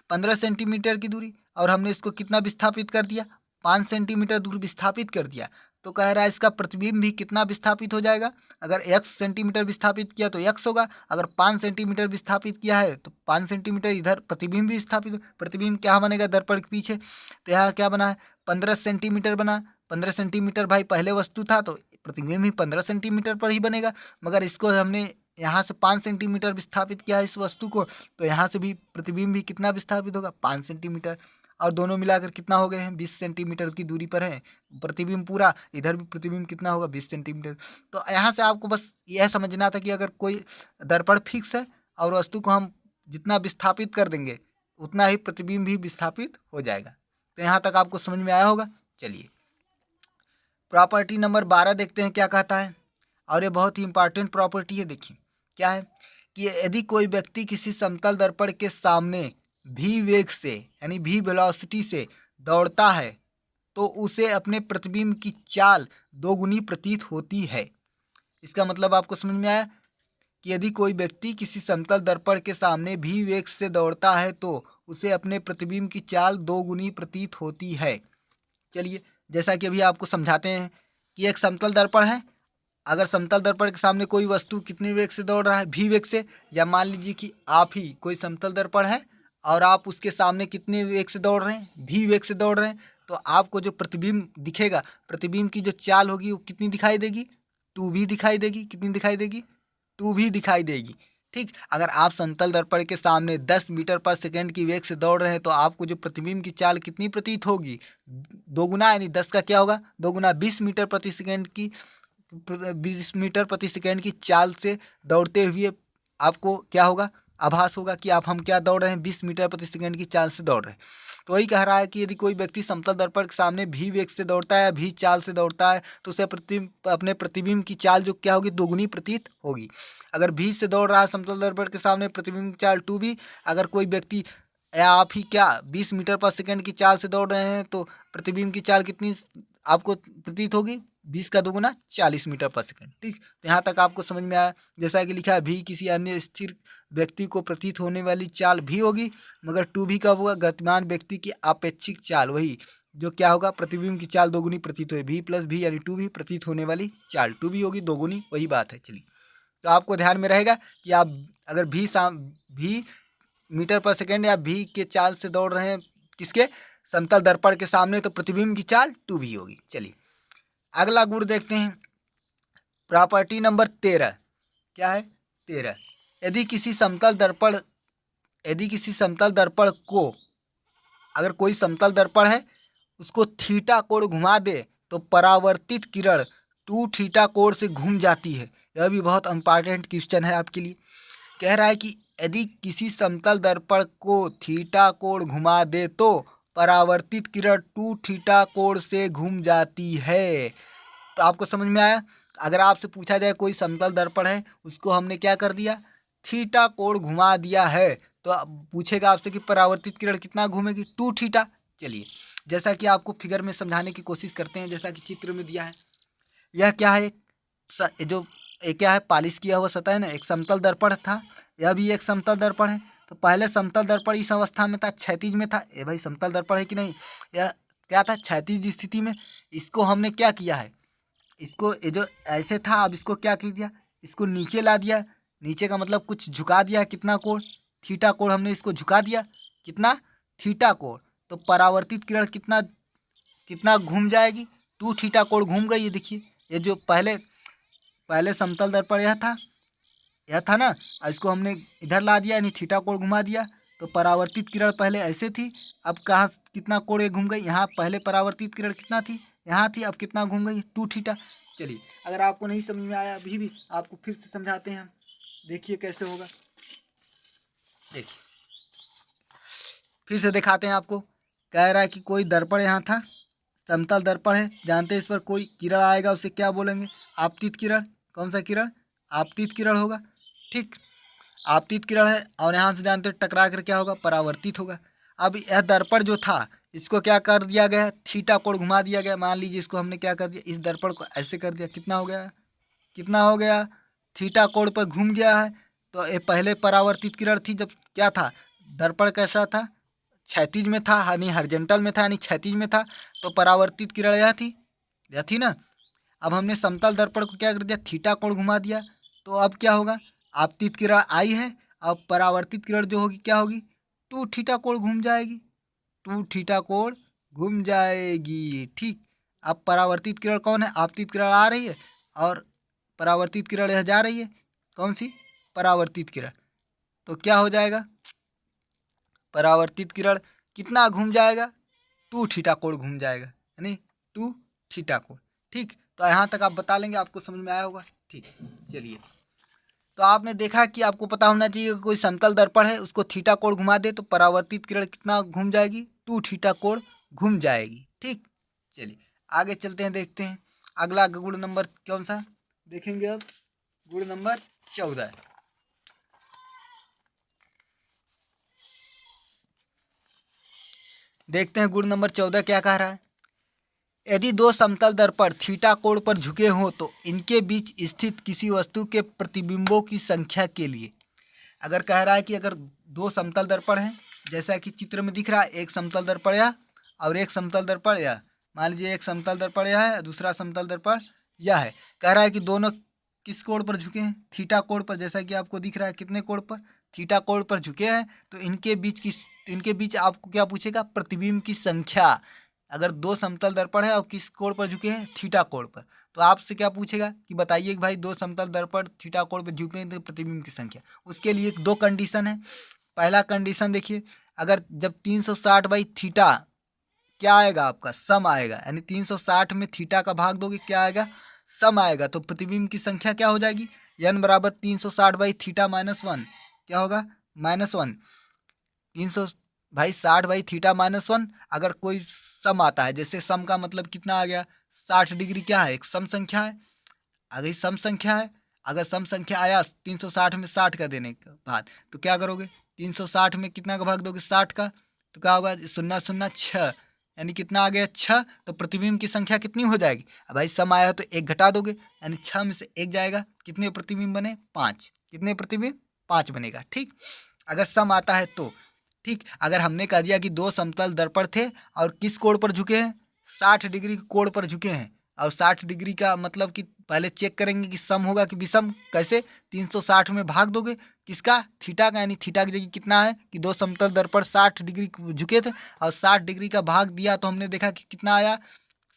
A: 15 सेंटीमीटर की दूरी, और हमने इसको कितना विस्थापित कर दिया, 5 सेंटीमीटर दूर विस्थापित कर दिया। तो कह रहा है इसका प्रतिबिंब भी कितना विस्थापित हो जाएगा, अगर x सेंटीमीटर विस्थापित किया तो x होगा, अगर 5 सेंटीमीटर विस्थापित किया है तो 5 सेंटीमीटर इधर प्रतिबिंब भी विस्थापित, प्रतिबिंब क्या बनेगा दर्पण के पीछे। तो यहाँ क्या बना है, 15 सेंटीमीटर बना। 15 सेंटीमीटर भाई पहले वस्तु था, तो प्रतिबिंब भी 15 सेंटीमीटर पर ही बनेगा। मगर इसको हमने यहाँ से 5 सेंटीमीटर विस्थापित किया है इस वस्तु को, तो यहाँ से भी प्रतिबिंब भी कितना विस्थापित होगा, 5 सेंटीमीटर। और दोनों मिलाकर कितना हो गए हैं, 20 सेंटीमीटर की दूरी पर है प्रतिबिंब पूरा, इधर भी प्रतिबिंब कितना होगा, 20 सेंटीमीटर। तो यहाँ से आपको बस यह समझना था कि अगर कोई दर्पण फिक्स है और वस्तु को हम जितना विस्थापित कर देंगे उतना ही प्रतिबिंब भी विस्थापित हो जाएगा। तो यहाँ तक आपको समझ में आया होगा। चलिए प्रॉपर्टी नंबर 12 देखते हैं क्या कहता है, और ये बहुत ही इंपॉर्टेंट प्रॉपर्टी है। देखिए क्या है कि यदि कोई व्यक्ति किसी समतल दर्पण के सामने v वेग से, यानी v वेलोसिटी से दौड़ता है तो उसे अपने प्रतिबिंब की चाल दोगुनी प्रतीत होती है। इसका मतलब आपको समझ में आया कि यदि कोई व्यक्ति किसी समतल दर्पण के सामने v वेग से दौड़ता है तो उसे अपने प्रतिबिंब की चाल दोगुनी प्रतीत होती है। चलिए जैसा कि अभी आपको समझाते हैं कि एक समतल दर्पण है, अगर समतल दर्पण के सामने कोई वस्तु कितने वेग से दौड़ रहा है, v वेग से, या मान लीजिए कि आप ही कोई समतल दर्पण है और आप उसके सामने कितने वेग से दौड़ रहे हैं, v वेग से दौड़ रहे हैं, तो आपको जो प्रतिबिंब दिखेगा, प्रतिबिंब की जो चाल होगी वो कितनी दिखाई देगी, 2v दिखाई देगी। कितनी दिखाई देगी, 2v दिखाई देगी। ठीक, अगर आप समतल दर्पण के सामने 10 मीटर पर सेकंड की वेग से दौड़ रहे हैं तो आपको जो प्रतिबिंब की चाल कितनी प्रतीत होगी, 2 गुना, यानी 10 का क्या होगा, 2 गुना 20 मीटर प्रति सेकंड की 20 मीटर प्रति सेकंड की चाल से दौड़ते हुए आपको क्या होगा, आभास होगा कि हम क्या दौड़ रहे हैं, 20 मीटर प्रति सेकंड की चाल से दौड़ रहे हैं। तो वही कह रहा है कि यदि कोई व्यक्ति समतल दर्पण के सामने भी वेग से दौड़ता है, भी चाल से दौड़ता है, तो उसे अपने प्रतिबिंब की चाल जो क्या होगी, दोगुनी प्रतीत होगी। अगर भी से दौड़ रहा है समतल दर्पण के सामने, प्रतिबिंब की चाल 2v। अगर कोई व्यक्ति या आप ही क्या 20 मीटर पर सेकंड की चाल से दौड़ रहे हैं तो प्रतिबिंब की चाल कितनी आपको प्रतीत होगी, 20 का 2 गुना 40 मीटर पर सेकंड। ठीक, तो यहाँ तक आपको समझ में आया। जैसा कि लिखा है, भी किसी अन्य स्थिर व्यक्ति को प्रतीत होने वाली चाल भी होगी, मगर 2v कब होगा, गतिमान व्यक्ति की अपेक्षिक चाल, वही जो क्या होगा, प्रतिबिंब की चाल दोगुनी प्रतीत हुई, v प्लस v यानी 2v प्रतीत होने वाली चाल 2v होगी दोगुनी, वही बात है। चलिए, तो आपको ध्यान में रहेगा कि आप अगर भी मीटर पर सेकंड या भी के चाल से दौड़ रहे हैं किसके, समतल दर्पण के सामने, तो प्रतिबिंब की चाल 2v होगी। चलिए अगला गुण देखते हैं, प्रॉपर्टी नंबर 13। क्या है, 13। यदि किसी समतल दर्पण को, अगर कोई समतल दर्पण है उसको थीटा कोण घुमा दे तो परावर्तित किरण 2 थीटा कोण से घूम जाती है। यह भी बहुत इंपॉर्टेंट क्वेश्चन है आपके लिए। कह रहा है कि यदि किसी समतल दर्पण को थीटा कोण घुमा दे तो परावर्तित किरण 2 थीटा कोण से घूम जाती है। तो आपको समझ में आया। अगर आपसे पूछा जाए कोई समतल दर्पण है, उसको हमने क्या कर दिया, थीटा कोण घुमा दिया है, तो पूछेगा आपसे कि परावर्तित किरण कितना घूमेगी, 2 थीटा। चलिए, जैसा कि आपको फिगर में समझाने की कोशिश करते हैं, जैसा कि चित्र में दिया है। यह क्या है, जो एक क्या है, पॉलिश किया हुआ सतह है ना, एक समतल दर्पण था। यह भी एक समतल दर्पण है। तो पहले समतल दर्पण इस अवस्था में था, क्षैतिज में था। ये भाई समतल दर्पण है कि नहीं, यह क्या था, क्षैतिज स्थिति में। इसको हमने क्या किया है, इसको ये जो ऐसे था, अब इसको क्या कर दिया, इसको नीचे ला दिया। नीचे का मतलब कुछ झुका दिया, कितना कोण, थीटा कोण हमने इसको झुका दिया, कितना, थीटा कोण। तो परावर्तित किरण कितना कितना घूम जाएगी, 2 थीटा कोण घूम गई। ये देखिए, ये जो पहले समतल दर्पण यह था ना, इसको हमने इधर ला दिया, यानी थीटा कोण घुमा दिया। तो परावर्तित किरण पहले ऐसे थी, अब कहाँ कितना कोण ये घूम गई, यहाँ पहले परावर्तित किरण कितना थी, यहाँ थी, अब कितना घूम गई, 2 थीटा। चलिए, अगर आपको नहीं समझ में आया अभी भी आपको फिर से समझाते हैं हम, देखिए कैसे होगा। देखिए फिर से दिखाते हैं आपको। कह रहा है कि कोई दर्पण यहाँ था, समतल दर्पण है, जानते हैं इस पर कोई किरण आएगा उसे क्या बोलेंगे, आपतित किरण। कौन सा किरण, आपतित किरण होगा। ठीक, आपतित किरण है, और यहाँ से जानते हैं टकरा कर क्या होगा, परावर्तित होगा। अब यह दर्पण जो था इसको क्या कर दिया गया, थीटा कोण घुमा दिया गया। मान लीजिए इसको हमने क्या कर दिया, इस दर्पण को ऐसे कर दिया, कितना हो गया, कितना हो गया, थीटा कोण पर घूम गया है। तो ये पहले परावर्तित किरण थी, जब क्या था, दर्पण कैसा था, क्षैतिज में था, यानी हॉरिजॉन्टल में था, यानी क्षैतिज में था। तो परावर्तित किरण यह थी ना। अब हमने समतल दर्पण को क्या कर दिया, थीटा कोण घुमा दिया। तो अब क्या होगा, आपतित किरण आई है, अब परावर्तित किरण जो होगी क्या होगी, 2 थीटा कोण घूम जाएगी, 2 थीटा कोण घूम जाएगी। ठीक, अब परावर्तित किरण कौन है, आपतित किरण आ रही है, और परावर्तित किरण यह जा रही है, कौन सी, परावर्तित किरण। तो क्या हो जाएगा, परावर्तित किरण कितना घूम जाएगा, 2 थीटा कोण घूम जाएगा, यानी 2 थीटा कोण। ठीक, तो यहाँ तक आप बता लेंगे, आपको समझ में आया होगा। ठीक, चलिए, तो आपने देखा कि आपको पता होना चाहिए, कोई समतल दर्पण है उसको थीटा कोण घुमा दे तो परावर्तित किरण कितना घूम जाएगी, 2 थीटा कोण घूम जाएगी। ठीक, चलिए आगे चलते हैं, देखते हैं अगला गुण नंबर कौन सा देखेंगे। अब गुण नंबर 14 देखते हैं। गुण नंबर 14 क्या कह रहा है, यदि 2 समतल दर्पण थीटा कोण पर झुके हों तो इनके बीच स्थित किसी वस्तु के प्रतिबिंबों की संख्या के लिए, अगर कह रहा है कि अगर 2 समतल दर्पण हैं, जैसा कि चित्र में दिख रहा है, एक समतल दर्पण यह और एक समतल दर्पण यह, मान लीजिए एक समतल दर्पण यह है, दूसरा समतल दर्पण यह है। कह रहा है कि दोनों किस कोण पर झुके हैं, थीटा कोण पर, जैसा कि आपको दिख रहा है, कितने कोण पर, थीटा कोण पर झुके हैं। तो इनके बीच आपको क्या पूछेगा, प्रतिबिंब की संख्या, अगर दो समतल दर्पण है और किस कोण पर झुके हैं, थीटा कोण पर, तो आपसे क्या पूछेगा कि बताइए कि भाई दो समतल दर्पण थीटा कोण पर झुके हैं तो प्रतिबिंब की संख्या। उसके लिए दो कंडीशन है। पहला कंडीशन देखिए, अगर जब 360 बाई थीटा क्या आएगा आपका, सम आएगा, यानी 360 में थीटा का भाग दोगे क्या आएगा, सम आएगा, तो प्रतिबिंब की संख्या क्या हो जाएगी, n बराबर 360 बाई थीटा -1 क्या होगा, -1। 300 भाई 60 बाई थीटा -1। अगर कोई सम आता है, जैसे सम का मतलब कितना आ गया, 60 डिग्री क्या है, एक सम संख्या है। अगर ये सम संख्या है, अगर सम संख्या आया 360 में 60 का देने के बाद, तो क्या करोगे, 360 में कितना का भाग दोगे, 60 का, तो क्या होगा, 0 0 6, यानी कितना आ गया 6। तो प्रतिबिंब की संख्या कितनी हो जाएगी, अब भाई सम आया तो एक घटा दोगे, यानी 6 में से एक जाएगा, कितने प्रतिबिंब बने, 5। कितने प्रतिबिंब, 5 बनेगा। ठीक, अगर सम आता है तो। ठीक, अगर हमने कह दिया कि दो समतल दर्पण थे और किस कोण पर झुके हैं, 60 डिग्री कोण पर झुके हैं, और 60 डिग्री का मतलब कि पहले चेक करेंगे कि सम होगा कि विषम। कैसे, 360 में भाग दोगे किसका, थीटा का, यानी थीटा की जगह कितना है कि दो समतल दर्पण 60 डिग्री झुके थे और 60 डिग्री का भाग दिया तो हमने देखा कि कितना आया,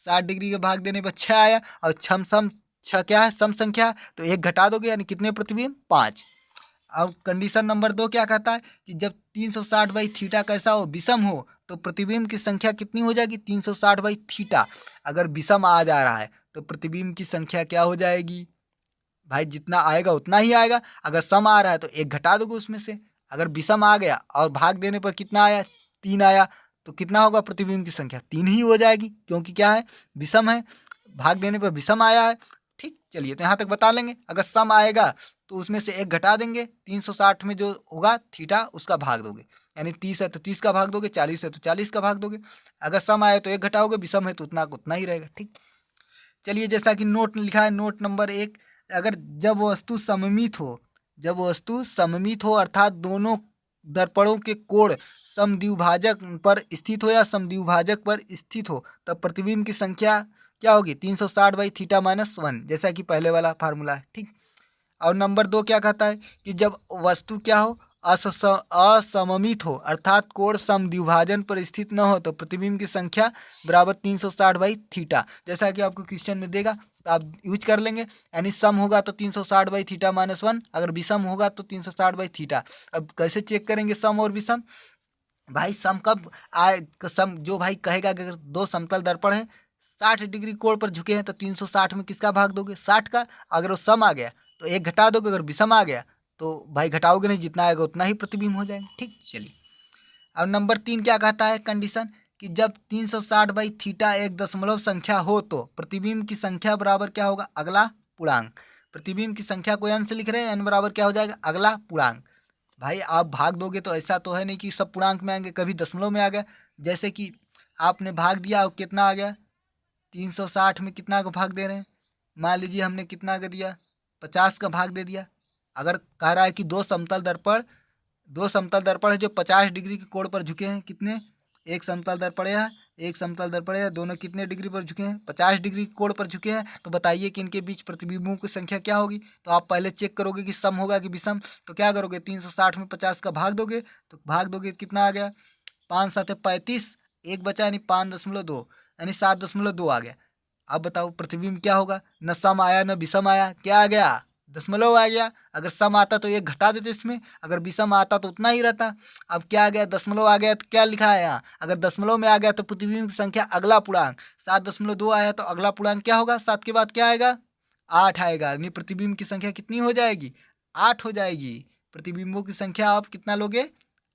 A: 60 डिग्री का भाग देने पर 6 आया, और छम सम 6 क्या है, सम संख्या, तो एक घटा दोगे, यानी कितने प्रतिबिंब, 5। अब कंडीशन नंबर 2 क्या कहता है कि जब 360 बाई थीटा कैसा हो, विषम हो, तो प्रतिबिंब की संख्या कितनी हो जाएगी, 360 बाई थीटा। अगर विषम आ जा रहा है तो प्रतिबिंब की संख्या क्या हो जाएगी, भाई जितना आएगा उतना ही आएगा। अगर सम आ रहा है तो एक घटा दोगे उसमें से। अगर विषम आ गया और भाग देने पर कितना आया, 3 आया, तो कितना होगा प्रतिबिंब की संख्या, 3 ही हो जाएगी, क्योंकि क्या है, विषम है, भाग देने पर विषम आया है। ठीक, चलिए तो यहाँ तक बता लेंगे। अगर सम आएगा तो उसमें से एक घटा देंगे, 360 में जो होगा थीटा उसका भाग दोगे, यानी 30 है तो 30 का भाग दोगे, 40 है तो 40 का भाग दोगे। अगर सम आए तो एक घटाओगे, विषम है तो उतना उतना ही रहेगा। ठीक, चलिए जैसा कि नोट लिखा है, नोट नंबर 1, अगर जब वस्तु सममित हो, जब वस्तु सममित हो अर्थात दोनों दर्पणों के कोण समद्विभाजक पर स्थित हो या समद्विभाजक पर स्थित हो, तब प्रतिबिंब की संख्या क्या होगी, 360 बाई थीटा -1, जैसा कि पहले वाला फार्मूला है। ठीक, और नंबर 2 क्या कहता है कि जब वस्तु क्या हो, असममित हो अर्थात कोण समद्विभाजन पर स्थित न हो, तो प्रतिबिंब की संख्या बराबर 360 बाई थीटा। जैसा कि आपको क्वेश्चन में देगा तो आप यूज कर लेंगे, यानी सम होगा तो 360 बाई थीटा -1, अगर विषम होगा तो 360 बाई थीटा। अब कैसे चेक करेंगे सम और विषम, भाई सम कब आए, सम जो भाई कहेगा कि अगर दो समतल दर्पण है 60 डिग्री कोण पर झुके हैं तो 360 में किसका भाग दोगे, 60 का। अगर वो सम आ गया तो एक घटा दोगे, अगर विषम आ गया तो भाई घटाओगे नहीं, जितना आएगा उतना ही प्रतिबिंब हो जाएगा। ठीक, चलिए अब नंबर 3 क्या कहता है कंडीशन, कि जब 360 बाई थीटा एक दशमलव संख्या हो तो प्रतिबिंब की संख्या बराबर क्या होगा, अगला पूर्णांक। प्रतिबिंब की संख्या को n से लिख रहे हैं, n बराबर क्या हो जाएगा, अगला पूर्णांक। भाई आप भाग दोगे तो ऐसा तो है नहीं कि सब पूर्णांक में आएंगे, कभी दशमलव में आ गया। जैसे कि आपने भाग दिया और कितना आ गया, 360 में कितना का भाग दे रहे हैं, मान लीजिए हमने कितना का दिया, 50 का भाग दे दिया। अगर कह रहा है कि दो समतल दर्पण है जो 50 डिग्री के कोण पर झुके हैं, कितने, एक समतल दर्पण है, एक समतल दर्पण है, दोनों कितने डिग्री पर झुके हैं, 50 डिग्री के कोण पर झुके हैं, तो बताइए कि इनके बीच प्रतिबिंबों की संख्या क्या होगी। तो आप पहले चेक करोगे कि सम होगा कि विषम, तो क्या करोगे, 360 में 50 का भाग दोगे, तो भाग दोगे कितना आ गया, 5 7 35, एक बचा यानी 5.2, यानी 7.2 आ गया। अब बताओ प्रतिबिंब क्या होगा, न सम आया न विषम आया, क्या आ गया, दशमलव आ गया। अगर सम आता तो एक घटा देते इसमें, अगर विषम आता तो उतना ही रहता। अब क्या आ गया, दशमलव आ गया, तो क्या लिखा है यहाँ, अगर दशमलव में आ गया तो प्रतिबिंब की संख्या अगला पूर्णांक, 7.2 आया तो अगला पूर्णांक क्या होगा, 7 के बाद क्या आएगा, 8 आएगा, यानी प्रतिबिंब की संख्या कितनी हो जाएगी, 8 हो जाएगी। प्रतिबिंबों की संख्या आप कितना लोगे,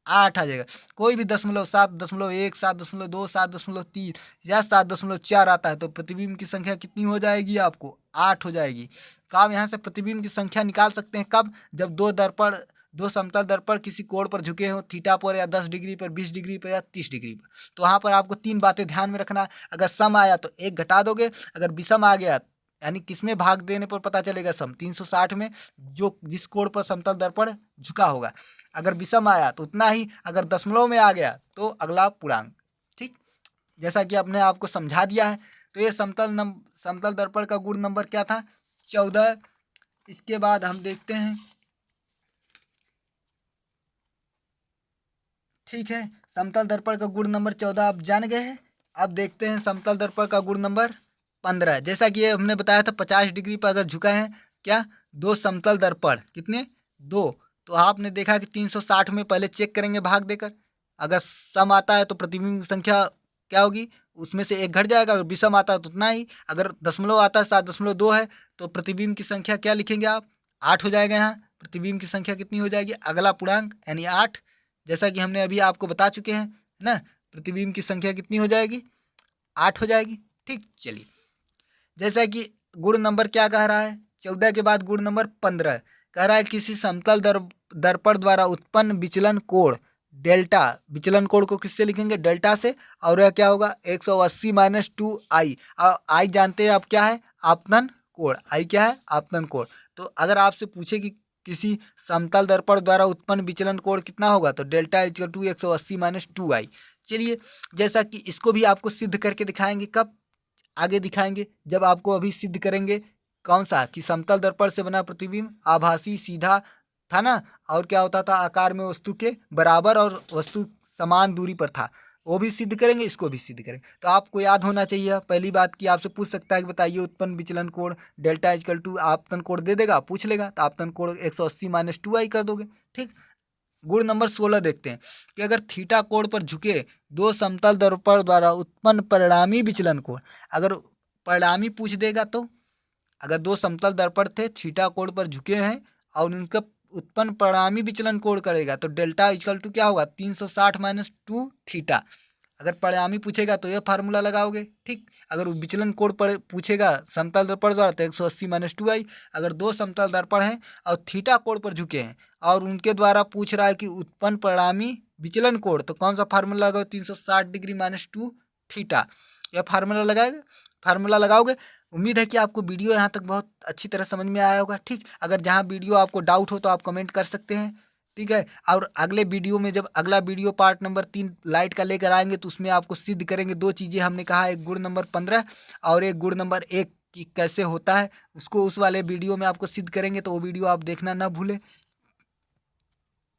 A: 8 आ जाएगा। कोई भी दशमलव, 7.1, 7.2, 7.3 या 7.4 आता है तो प्रतिबिंब की संख्या कितनी हो जाएगी, आपको 8 हो जाएगी। तो आप यहाँ से प्रतिबिंब की संख्या निकाल सकते हैं कब, जब दो समतल दर्पण किसी कोण पर झुके हो, थीटा पर या 10 डिग्री पर, 20 डिग्री पर या 30 डिग्री पर। तो वहाँ पर आपको 3 बातें ध्यान में रखना। अगर सम आया तो एक घटा दोगे, अगर विषम आ गया यानी किसमें भाग देने पर पता चलेगा सम, 360 में, जो जिस कोण पर समतल दर्पण झुका होगा। अगर विषम आया तो उतना ही, अगर दशमलव में आ गया तो अगला पूर्णांक। ठीक, जैसा कि आपने आपको समझा दिया है। तो ये समतल दर्पण का गुण नंबर क्या था, 14। इसके बाद हम देखते हैं, ठीक है, समतल दर्पण का गुण नंबर 14 आप जान गए हैं। अब देखते हैं समतल दर्पण का गुण नंबर 15। जैसा कि ये हमने बताया था 50 डिग्री पर अगर झुका है क्या, दो समतल दर्पण कितने, दो। तो आपने देखा कि 360 में पहले चेक करेंगे भाग देकर, अगर सम आता है तो प्रतिबिंब की संख्या क्या होगी, उसमें से एक घट जाएगा, अगर विषम आता है तो उतना ही, अगर दशमलव आता है 7.2 है तो प्रतिबिंब की संख्या क्या लिखेंगे आप, 8 हो जाएगा। यहाँ प्रतिबिंब की संख्या कितनी हो जाएगी, अगला पूर्णांक यानी 8, जैसा कि हमने अभी आपको बता चुके हैं, है ना। प्रतिबिंब की संख्या कितनी हो जाएगी, 8 हो जाएगी। ठीक, चलिए जैसा कि गुण नंबर क्या कह रहा है, 14 के बाद गुण नंबर 15 कह रहा है किसी समतल दर्पण द्वारा उत्पन्न विचलन कोण डेल्टा, विचलन कोण को किससे लिखेंगे, डेल्टा से, और यह क्या होगा 180 माइनस 2i। और आई जानते हैं आप क्या है, आपतन कोण, आई क्या है, आपतन कोण। तो अगर आपसे पूछे कि किसी समतल दर्पण द्वारा उत्पन्न विचलन कोण कितना होगा, तो delta equal to 180 minus 2i। चलिए जैसा कि इसको भी आपको सिद्ध करके दिखाएंगे, कब, आगे दिखाएंगे जब आपको अभी सिद्ध करेंगे कौन सा, कि समतल दर्पण से बना प्रतिबिंब आभासी सीधा था ना, और क्या होता था, आकार में वस्तु के बराबर और वस्तु समान दूरी पर था, वो भी सिद्ध करेंगे, इसको भी सिद्ध करेंगे। तो आपको याद होना चाहिए पहली बात कि आपसे पूछ सकता है कि बताइए उत्पन्न विचलन कोण डेल्टा इक्वल टू आपतन कोण दे देगा, पूछ लेगा, तो आपतन कोण 180 माइनस 2i कर दोगे। ठीक, गुण नंबर 16 देखते हैं कि अगर थीटा कोण पर झुके दो समतल दर्पण द्वारा उत्पन्न परिणामी विचलन कोण, अगर परिणामी पूछ देगा तो, अगर दो समतल दर्पण थे थीटा कोण पर झुके हैं और उनका उत्पन्न परिणामी विचलन कोण करेगा तो डेल्टा इक्वल टू क्या होगा 360 माइनस 2 थीटा। अगर परिणामी पूछेगा तो ये फार्मूला लगाओगे। ठीक, अगर विचलन कोण पर पूछेगा समतल दर्पण द्वारा तो 180 माइनस 2i। अगर दो समतल दर्पण हैं और थीटा कोण पर झुके हैं और उनके द्वारा पूछ रहा है कि उत्पन्न परिणामी विचलन कोण, तो कौन सा फार्मूला लगाओ, 360 डिग्री माइनस 2 थीटा, यह फार्मूला लगाएगा, फार्मूला लगाओगे। उम्मीद है कि आपको वीडियो यहाँ तक बहुत अच्छी तरह समझ में आया होगा। ठीक, अगर जहाँ वीडियो आपको डाउट हो तो आप कमेंट कर सकते हैं। ठीक है, और अगले वीडियो में जब अगला वीडियो पार्ट नंबर 3 लाइट का लेकर आएंगे तो उसमें आपको सिद्ध करेंगे दो चीज़ें हमने कहा, एक गुण नंबर 15 और एक गुण नंबर 1 कि कैसे होता है, उसको उस वाले वीडियो में आपको सिद्ध करेंगे, तो वो वीडियो आप देखना ना भूलें।